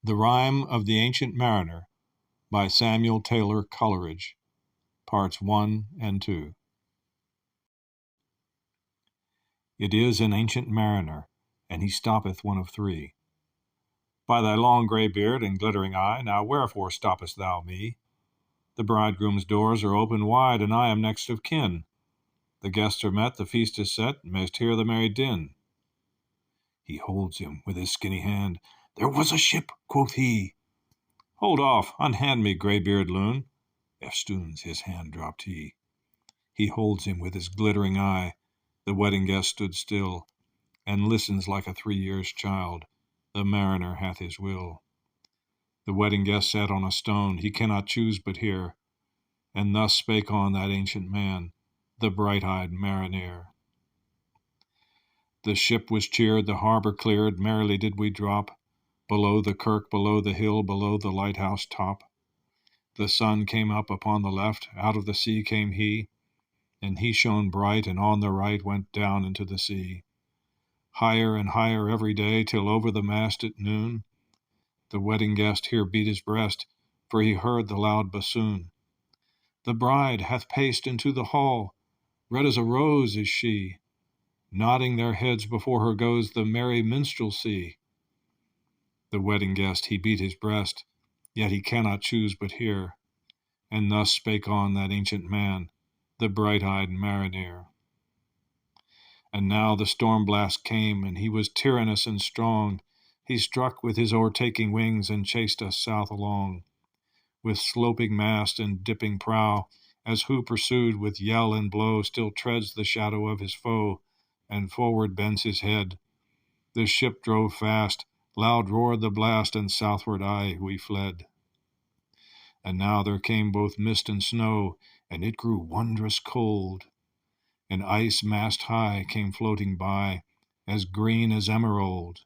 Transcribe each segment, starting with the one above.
The Rime of the Ancient Mariner by Samuel Taylor Coleridge, Parts 1 and 2. It is an ancient mariner, and he stoppeth one of three. By thy long grey beard and glittering eye, now wherefore stoppest thou me? The bridegroom's doors are open wide, and I am next of kin. The guests are met, the feast is set, mayst hear the merry din. He holds him with his skinny hand. There was a ship, quoth he. Hold off, unhand me, grey-beard loon. Eftsoons his hand dropped he. He holds him with his glittering eye. The wedding guest stood still, and listens like a 3 years' child. The mariner hath his will. The wedding guest sat on a stone, he cannot choose but hear. And thus spake on that ancient man, the bright-eyed mariner. The ship was cheered, the harbour cleared, merrily did we drop, below the kirk, below the hill, below the lighthouse top. The sun came up upon the left, out of the sea came he, and he shone bright, and on the right went down into the sea. Higher and higher every day, till over the mast at noon, the wedding guest here beat his breast, for he heard the loud bassoon. The bride hath paced into the hall, red as a rose is she, nodding their heads before her goes the merry minstrelsy. The wedding guest he beat his breast, yet he cannot choose but hear, and thus spake on that ancient man, the bright-eyed mariner. And now the storm blast came, and he was tyrannous and strong. He struck with his o'ertaking wings, and chased us south along, with sloping mast and dipping prow, as who pursued with yell and blow still treads the shadow of his foe, and forward bends his head. The ship drove fast, loud roared the blast, and southward aye we fled. And now there came both mist and snow, and it grew wondrous cold, and ice mast high came floating by, as green as emerald,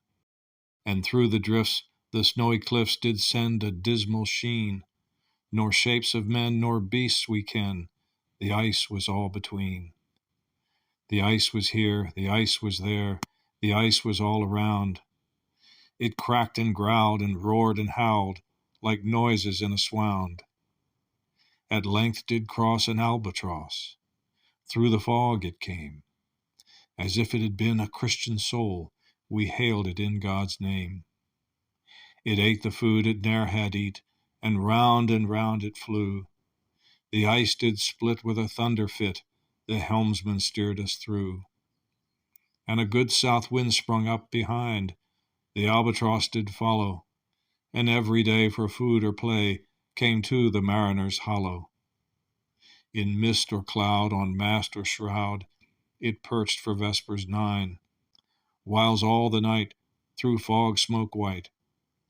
and through the drifts the snowy cliffs did send a dismal sheen, nor shapes of men nor beasts we ken, the ice was all between. The ice was here, the ice was there, the ice was all around. It cracked and growled and roared and howled, like noises in a swound. At length did cross an albatross. Through the fog it came. As if it had been a Christian soul, we hailed it in God's name. It ate the food it ne'er had eat, and round it flew. The ice did split with a thunder fit, the helmsman steered us through. And a good south wind sprung up behind, the albatross did follow, and every day for food or play came to the mariner's hollow. In mist or cloud, on mast or shroud, it perched for vespers 9, whiles all the night, through fog smoke white,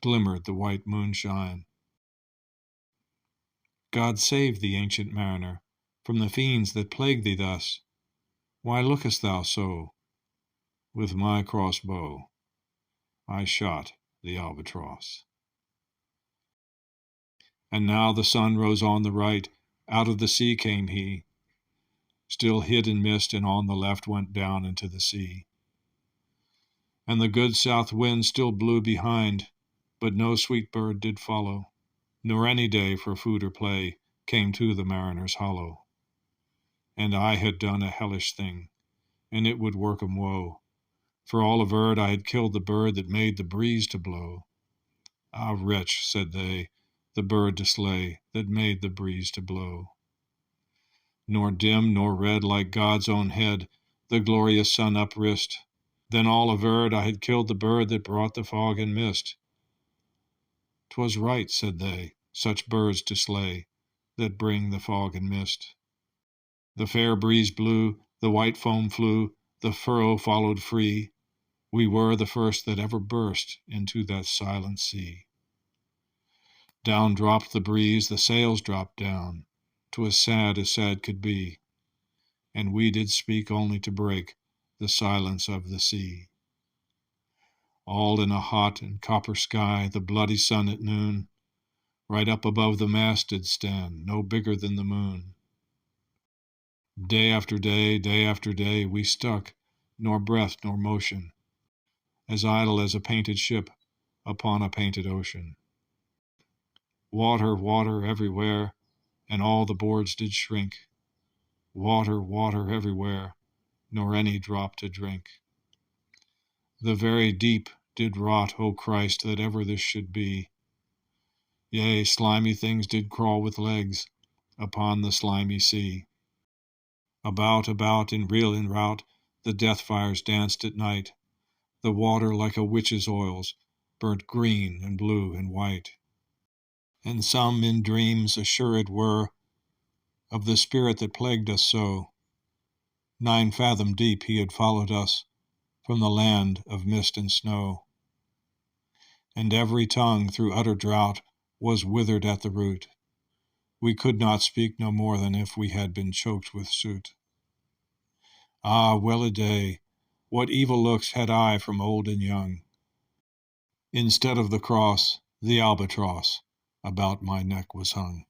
glimmered the white moonshine. God save thee, ancient mariner, from the fiends that plague thee thus. Why lookest thou so? With my crossbow I shot the albatross. And now the sun rose on the right, out of the sea came he, still hid in mist, and on the left went down into the sea. And the good south wind still blew behind, but no sweet bird did follow, nor any day for food or play came to the mariner's hollow. And I had done a hellish thing, and it would work 'em woe, for all averred I had killed the bird that made the breeze to blow. Ah, wretch, said they, the bird to slay that made the breeze to blow. Nor dim nor red like God's own head the glorious sun uprist. Then all averred I had killed the bird that brought the fog and mist. 'Twas right, said they, such birds to slay that bring the fog and mist. The fair breeze blew, the white foam flew, the furrow followed free. We were the first that ever burst into that silent sea. Down dropped the breeze, the sails dropped down, 'twas sad as sad could be, and we did speak only to break the silence of the sea. All in a hot and copper sky, the bloody sun at noon, right up above the mast did stand, no bigger than the moon. Day after day, we stuck, nor breath nor motion, as idle as a painted ship upon a painted ocean. Water, water everywhere, and all the boards did shrink. Water, water everywhere, nor any drop to drink. The very deep did rot, O Christ, that ever this should be. Yea, slimy things did crawl with legs upon the slimy sea. About, about, in reel and rout, the death fires danced at night. The water, like a witch's oils, burnt green and blue and white. And some in dreams assured were of the spirit that plagued us so. 9 fathom deep he had followed us from the land of mist and snow. And every tongue through utter drought was withered at the root. We could not speak no more than if we had been choked with soot. Ah, well a day, what evil looks had I from old and young. Instead of the cross, the albatross about my neck was hung.